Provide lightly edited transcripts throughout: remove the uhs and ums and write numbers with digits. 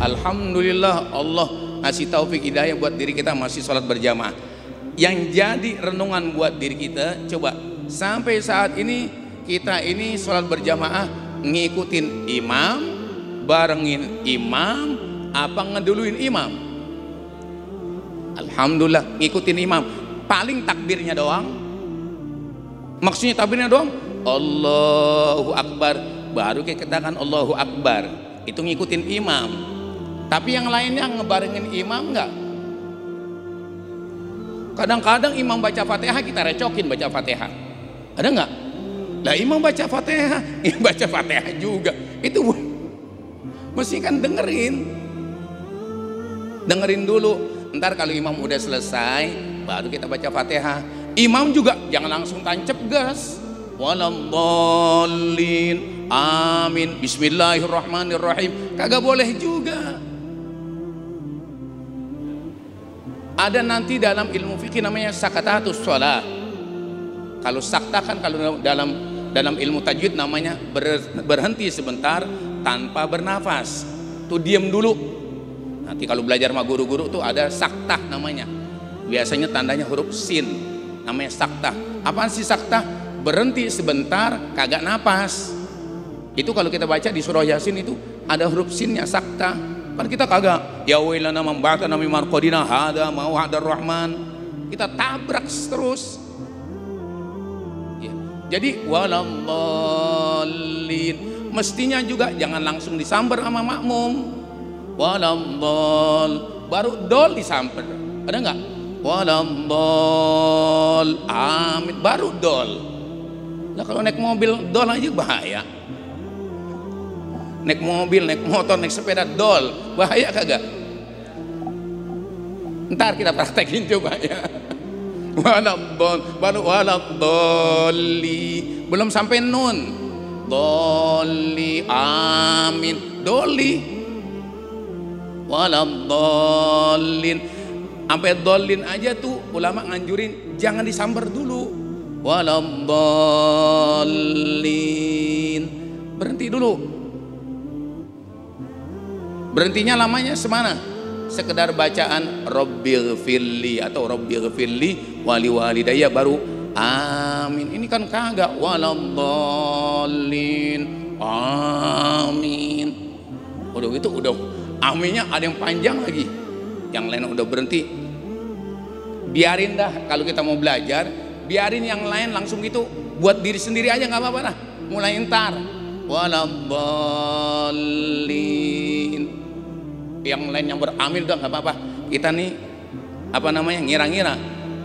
Alhamdulillah Allah ngasih taufik hidayah buat diri kita masih sholat berjamaah. Yang jadi renungan buat diri kita, coba sampai saat ini kita ini sholat berjamaah ngikutin imam, barengin imam, apa ngeduluin imam? Alhamdulillah ngikutin imam. Paling takbirnya doang. Maksudnya takbirnya doang, Allahu Akbar, baru kita katakan Allahu Akbar, itu ngikutin imam. Tapi yang lainnya ngebarengin imam enggak. Kadang-kadang imam baca Fatihah kita recokin baca Fatihah. Ada enggak? Lah imam baca Fatihah, baca Fatihah juga. Itu mesti kan dengerin dulu. Ntar kalau imam udah selesai baru kita baca Fatihah. Imam juga jangan langsung tancap gas. Waladhdallin, amin, bismillahirrahmanirrahim, kagak boleh juga. Ada nanti dalam ilmu fikih namanya sakatatus shalah. Kalau sakta kan kalau dalam ilmu tajwid namanya berhenti sebentar tanpa bernafas. Tuh diam dulu. Nanti kalau belajar sama guru-guru tuh ada sakta namanya. Biasanya tandanya huruf sin. Namanya sakta. Apaan sih sakta? Berhenti sebentar kagak napas. Itu kalau kita baca di surah Yasin itu ada huruf sinnya sakta. Kan kita kagak ya wailana man ba'athana min marqadina hada ma wa'adar rahman, kita tabrak terus ya. Jadi waladhdallin mestinya juga jangan langsung disamber sama makmum. Waladhdall baru dol disamber, ada nggak? Waladhdall amin baru dol. Nah kalau naik mobil dol aja bahaya. Naik mobil, naik motor, naik sepeda dol, bahaya kagak? Ntar kita praktekin coba ya. Baru waladhdalli, belum sampai nun. Dolli, amin, doli. Waladhdallin, sampai dolin aja tuh ulama nganjurin jangan disambar dulu. Waladhdallin, berhenti dulu. Berhentinya lamanya semana? Sekedar bacaan Rabbighfirli atau Rabbighfirli wali walidayya baru amin. Ini kan kagak waladhdallin amin. Udah gitu udah aminnya ada yang panjang lagi. Yang lain udah berhenti. Biarin dah kalau kita mau belajar, biarin yang lain langsung gitu. Buat diri sendiri aja nggak apa-apa dah. Mulai ntar waladhdallin. Yang lain yang beramin udah nggak apa-apa. Kita nih apa namanya ngira-ngira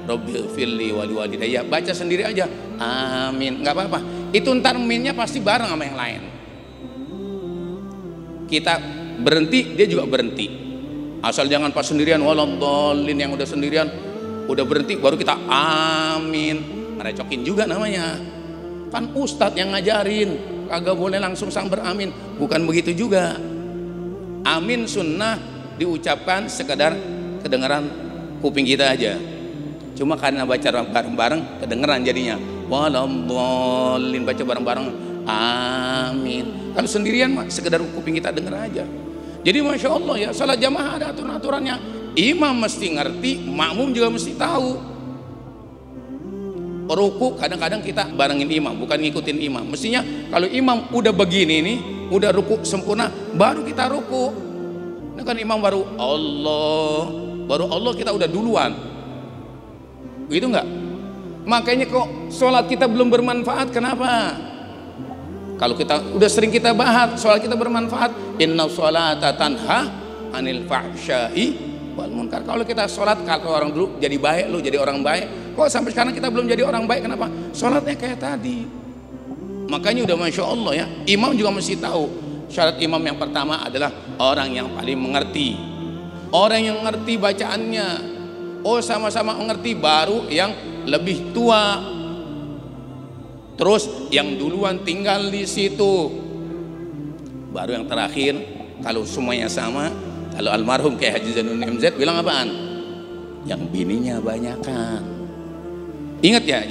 Rabbighfirli wali walidayya, baca sendiri aja amin, nggak apa-apa. Itu ntar minnya pasti bareng sama yang lain. Kita berhenti dia juga berhenti, asal jangan pas sendirian waladhdallin. Yang udah sendirian udah berhenti baru kita amin, merecokin juga namanya. Kan ustadz yang ngajarin kagak boleh langsung sambar amin, bukan begitu juga. Amin sunnah diucapkan sekedar kedengaran kuping kita aja. Cuma karena baca bareng-bareng kedengeran jadinya. Waladhdallin baca bareng-bareng amin. Kalau sendirian mah sekedar kuping kita denger aja. Jadi masya Allah ya, salat jamaah ada aturan-aturannya. Imam mesti ngerti, makmum juga mesti tahu. Ruku kadang-kadang kita barengin imam, bukan ngikutin imam. Mestinya kalau imam udah begini nih, udah ruku sempurna, baru kita ruku. Nah kan imam baru Allah kita udah duluan. Begitu enggak? Makanya kok sholat kita belum bermanfaat, kenapa? Kalau kita udah sering kita bahas, sholat kita bermanfaat. Inna sholata tanha anil fahsya'i wal munkar. Kalau kita sholat, kalau orang dulu jadi baik, lu jadi orang baik. Kok sampai sekarang kita belum jadi orang baik, kenapa? Sholatnya kayak tadi. Makanya udah masya Allah ya, imam juga mesti tahu. Syarat imam yang pertama adalah orang yang paling mengerti, orang yang ngerti bacaannya. Oh sama-sama mengerti, baru yang lebih tua, terus yang duluan tinggal di situ, baru yang terakhir. Kalau semuanya sama, kalau almarhum kayak Haji Zainul MZ bilang apaan? Yang bininya banyakan. Ingat ya,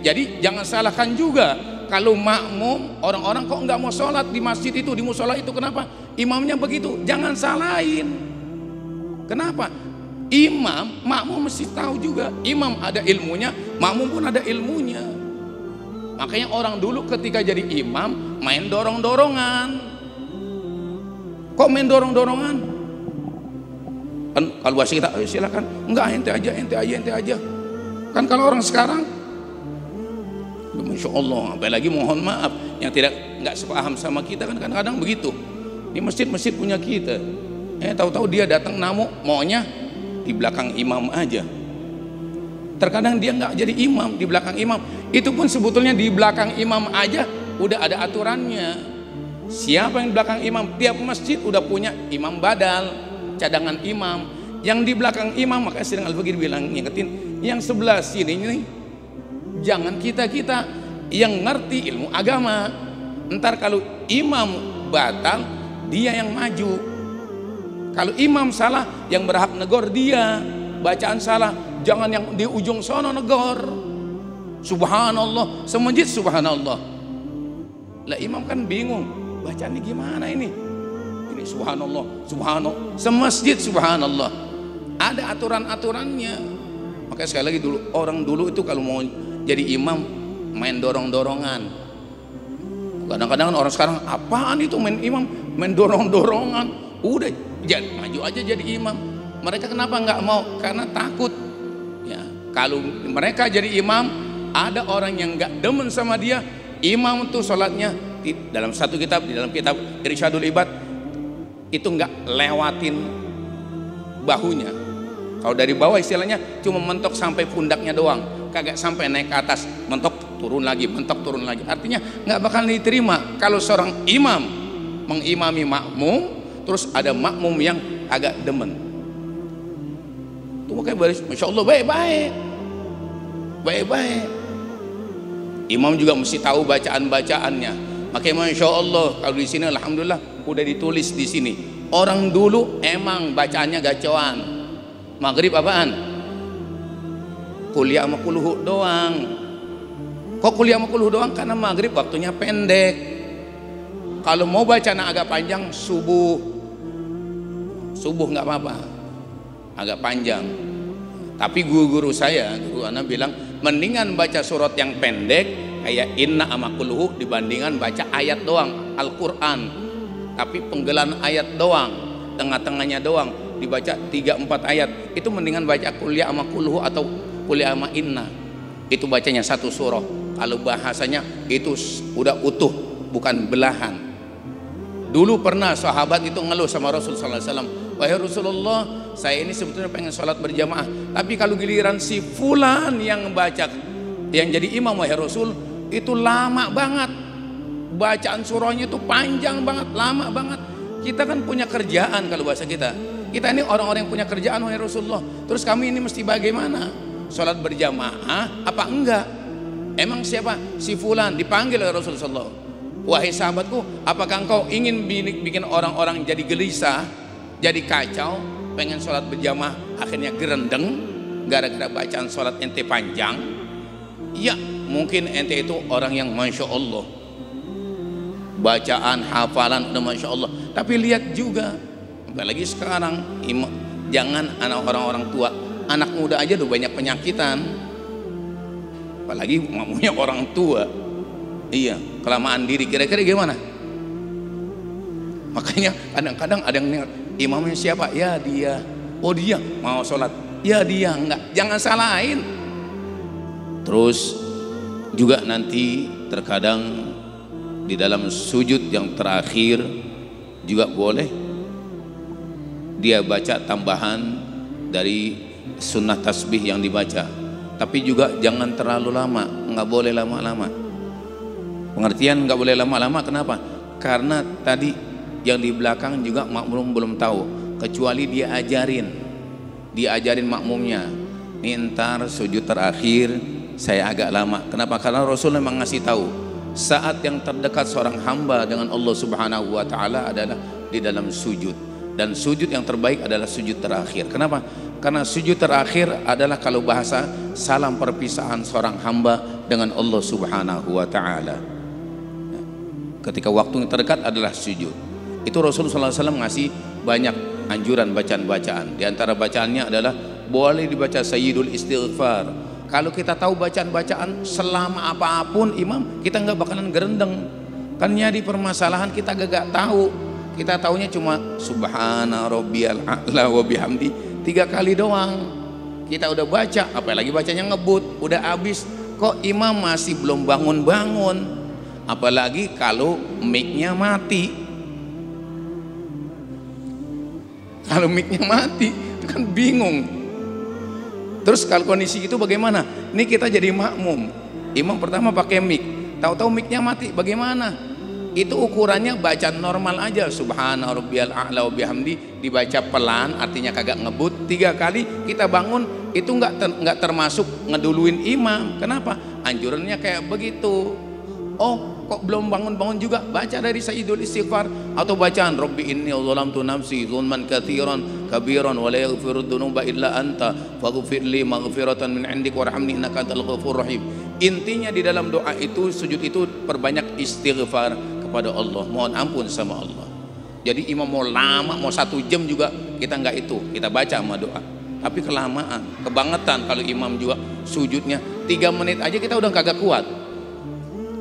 jadi jangan salahkan juga kalau makmum orang-orang kok nggak mau sholat di masjid itu, di musola itu, kenapa? imamnya begitu, jangan salahin. Kenapa? Imam, makmum mesti tahu juga. Imam ada ilmunya, makmum pun ada ilmunya. Makanya orang dulu ketika jadi imam main dorong-dorongan. Kok main dorong-dorongan? Kan kalau bahasa kita, silakan. Enggak, ente aja. Kan kalau orang sekarang, Masya Allah, apalagi mohon maaf yang nggak sepaham sama kita kan kadang-kadang begitu. Ini masjid punya kita. Tahu-tahu dia datang namu maunya di belakang imam aja. Terkadang dia nggak jadi imam di belakang imam. Itu pun sebetulnya di belakang imam aja udah ada aturannya. Siapa yang di belakang imam? Tiap masjid udah punya imam badal, cadangan imam. Yang di belakang imam, makanya Sidang Al-Faqih bilang ngingetin, yang sebelah sini nih, jangan kita yang ngerti ilmu agama. Ntar kalau imam batal, dia yang maju. Kalau imam salah, yang berhak negor dia. Bacaan salah, jangan yang di ujung sono negor. Subhanallah, semajid subhanallah. Lah imam kan bingung, bacaannya gimana ini? Ini subhanallah, semasjid subhanallah. Ada aturan-aturannya. Makanya sekali lagi orang dulu itu kalau mau jadi imam main dorong-dorongan. Kadang-kadang orang sekarang apaan itu main imam, main dorong-dorongan. Udah maju aja jadi imam. Mereka kenapa nggak mau? Karena takut. Ya, kalau mereka jadi imam, ada orang yang nggak demen sama dia. Imam tuh sholatnya di dalam satu kitab, di dalam kitab Irsyadul Ibad itu nggak lewatin bahunya. Kalau dari bawah istilahnya cuma mentok sampai pundaknya doang, kagak sampai naik ke atas, mentok turun lagi. Artinya nggak bakal diterima kalau seorang imam mengimami makmum, terus ada makmum yang agak demen. Itu makanya baris, Masya Allah baik-baik. Imam juga mesti tahu bacaan-bacaannya. Makanya Masya Allah kalau di sini alhamdulillah udah ditulis di sini. Orang dulu emang bacaannya gacoan. Maghrib apaan? Kuliah sama kuluhu doang. Kok kuliah sama kuluhu doang? Karena maghrib waktunya pendek. Kalau mau bacaan agak panjang, subuh nggak apa-apa, agak panjang. Tapi guru saya, guru anak bilang mendingan baca surat yang pendek kayak inna sama kuluhu dibandingkan baca ayat doang Al-Quran. Tapi penggalan ayat doang, tengah-tengahnya doang dibaca 3-4 ayat, itu mendingan baca kuliah sama kuluhu atau kuliah sama inna. Itu bacanya satu surah. Kalau bahasanya itu udah utuh, bukan belahan. Dulu pernah sahabat itu ngeluh sama Rasul sallallahu alaihi wasallam, wahai Rasulullah, saya ini sebetulnya pengen sholat berjamaah, tapi kalau giliran si fulan yang baca, yang jadi imam wahai Rasul, itu lama banget, bacaan surahnya itu panjang banget, lama banget. Kita kan punya kerjaan, kalau bahasa kita ini orang-orang yang punya kerjaan wahai Rasulullah, terus kami ini mesti bagaimana? Sholat berjamaah apa enggak? Emang siapa? Si fulan dipanggil oleh Rasulullah. Wahai sahabatku, apakah engkau ingin bikin orang-orang jadi gelisah, jadi kacau, pengen sholat berjamaah akhirnya gerendeng gara-gara bacaan sholat ente panjang? Ya, mungkin ente itu orang yang Masya Allah, bacaan hafalan udah Masya Allah. Tapi lihat juga, apalagi sekarang, jangan anak orang-orang tua, anak muda aja udah banyak penyakitan, apalagi makmumnya orang tua. Iya, kelamaan diri, kira-kira gimana? Makanya kadang-kadang ada yang imamnya siapa? Ya dia. Oh dia mau sholat? Ya dia. Enggak, jangan salahin. Terus juga nanti terkadang di dalam sujud yang terakhir juga boleh dia baca tambahan dari sunnah tasbih yang dibaca, tapi juga jangan terlalu lama, nggak boleh lama-lama. Pengertian nggak boleh lama-lama, kenapa? Karena tadi yang di belakang juga makmum belum tahu, kecuali dia ajarin makmumnya, nih ntar sujud terakhir saya agak lama. Kenapa? Karena Rasul memang ngasih tahu saat yang terdekat seorang hamba dengan Allah Subhanahu wa Ta'ala adalah di dalam sujud, dan sujud yang terbaik adalah sujud terakhir. Kenapa? Karena sujud terakhir adalah kalau bahasa salam perpisahan seorang hamba dengan Allah Subhanahu wa Ta'ala. Ketika waktu yang terdekat adalah sujud. Itu Rasulullah SAW ngasih banyak anjuran bacaan-bacaan. Di antara bacaannya adalah boleh dibaca Sayyidul Istighfar. Kalau kita tahu bacaan-bacaan selama apapun imam, kita nggak bakalan gerendeng. Kan nyari permasalahan kita gak tahu. Kita taunya cuma Subhana Rabbiyal A'la wa bihamdi 3 kali doang. Kita udah baca, apalagi bacanya ngebut, udah habis. Kok imam masih belum bangun-bangun? Apalagi kalau mic-nya mati. Kalau mic-nya mati, itu kan bingung. Terus kalau kondisi itu bagaimana? Ini kita jadi makmum. Imam pertama pakai mic, tahu-tahu mic-nya mati, bagaimana? Itu ukurannya bacaan normal aja, Subhana Rabbiyal A'la wa bihamdi, dibaca pelan, artinya kagak ngebut 3 kali. Kita bangun, itu nggak termasuk ngeduluin imam. Kenapa? Anjurannya kayak begitu. Oh, kok belum bangun-bangun juga? Baca dari Sayyidul Istighfar atau bacaan Rabbi inni zalamtu nafsi zulman katsiran kabiran wa la yaghfiru dzunuba illa anta faghfir li maghfiratan min 'indik warhamni innaka antal ghafurur rahim. Intinya di dalam doa itu, sujud itu, perbanyak istighfar kepada Allah, mohon ampun sama Allah. Jadi imam mau lama, mau 1 jam juga kita nggak itu, kita baca sama doa. Tapi kelamaan, kebangetan kalau imam juga sujudnya 3 menit aja kita udah kagak kuat.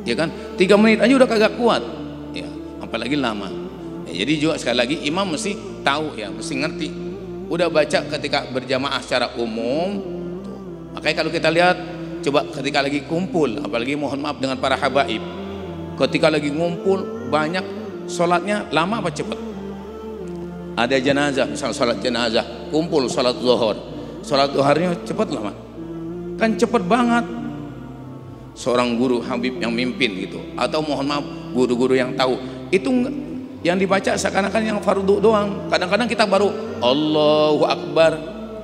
Ya kan, 3 menit aja udah kagak kuat, ya apalagi lama. Ya, jadi juga sekali lagi imam mesti tahu, ya mesti ngerti. Udah baca ketika berjamaah secara umum tuh. Makanya kalau kita lihat, coba ketika lagi kumpul, apalagi mohon maaf dengan para habaib, ketika lagi ngumpul banyak, sholatnya lama apa cepat? Ada jenazah, misal sholat jenazah, kumpul sholat zuhur, sholat zuhurnya cepat lama? Kan cepat banget. Seorang guru Habib yang mimpin gitu, atau mohon maaf guru-guru yang tahu, itu yang dibaca seakan-akan yang fardu doang. Kadang-kadang kita baru Allahu Akbar,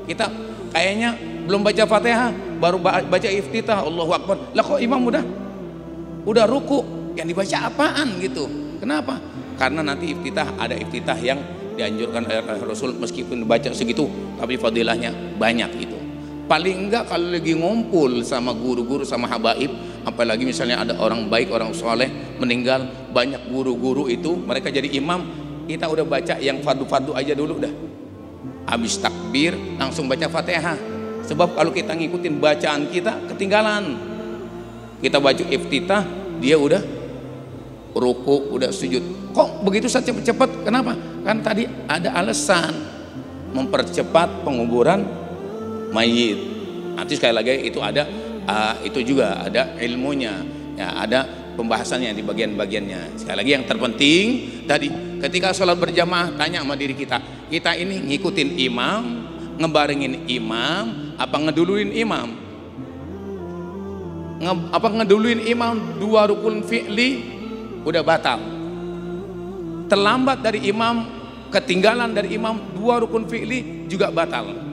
kita kayaknya belum baca Fatihah, baru baca iftitah Allahu Akbar. Lah kok imam udah ruku, yang dibaca apaan gitu? Kenapa? Karena nanti iftitah, ada iftitah yang dianjurkan oleh Rasul, meskipun baca segitu tapi fadilahnya banyak itu. Paling enggak kalau lagi ngumpul sama guru-guru, sama habaib, apalagi misalnya ada orang baik, orang soleh meninggal, banyak guru-guru itu mereka jadi imam, kita udah baca yang fardu-fardu aja dulu dah. Habis takbir langsung baca Fatihah. Sebab kalau kita ngikutin bacaan kita ketinggalan. Kita baca iftitah, dia udah ruku, udah sujud. Kok begitu saja cepat-cepat? Kenapa? Kan tadi ada alasan mempercepat penguburan mayit. Nanti sekali lagi itu ada itu juga ada ilmunya, ya ada pembahasannya di bagian-bagiannya. Sekali lagi yang terpenting tadi ketika sholat berjamaah, tanya sama diri kita, kita ini ngikutin imam, ngebarengin imam, apa ngeduluin imam? Apa ngeduluin imam? 2 rukun fi'li udah batal. Terlambat dari imam, ketinggalan dari imam 2 rukun fi'li juga batal.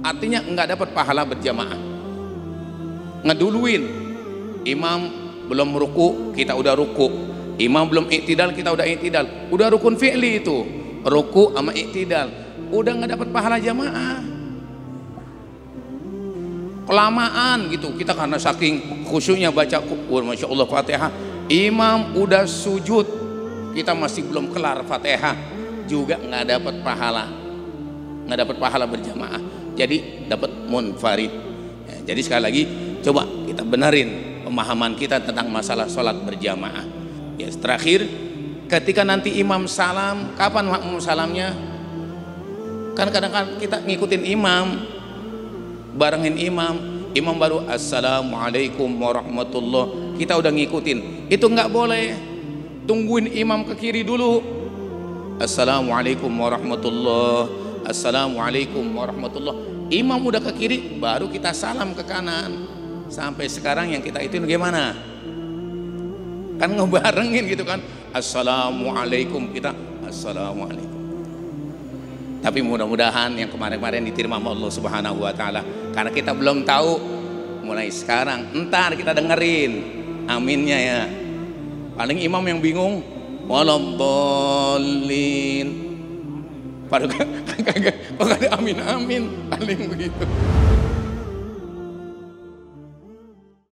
Artinya enggak dapat pahala berjamaah. Ngeduluin imam belum ruku, kita udah ruku. Imam belum iktidal, kita udah iktidal. Udah rukun fi'li itu, ruku sama iktidal, udah nggak dapat pahala jamaah. Kelamaan gitu kita, karena saking khusyuknya baca, masya Allah Fatihah, imam udah sujud, kita masih belum kelar Fatihah, juga nggak dapat pahala, nggak dapat pahala berjamaah. Jadi dapat munfarid. Ya, jadi sekali lagi coba kita benerin pemahaman kita tentang masalah sholat berjamaah. Ya, terakhir ketika nanti imam salam, kapan makmum salamnya? Kan kadang-kadang kita ngikutin imam, barengin imam, imam baru assalamualaikum warahmatullah, kita udah ngikutin. Itu nggak boleh, tungguin imam ke kiri dulu, assalamualaikum warahmatullah, assalamualaikum warahmatullah. Imam udah ke kiri, baru kita salam ke kanan. Sampai sekarang yang kita itu gimana? Kan ngebarengin gitu kan, assalamualaikum, kita assalamualaikum. Tapi mudah-mudahan yang kemarin-kemarin diterima Allah Subhanahu wa Ta'ala, karena kita belum tahu. Mulai sekarang, entar kita dengerin aminnya ya. Paling imam yang bingung, waladhdallin. Padahal kagak ada amin-amin, paling begitu.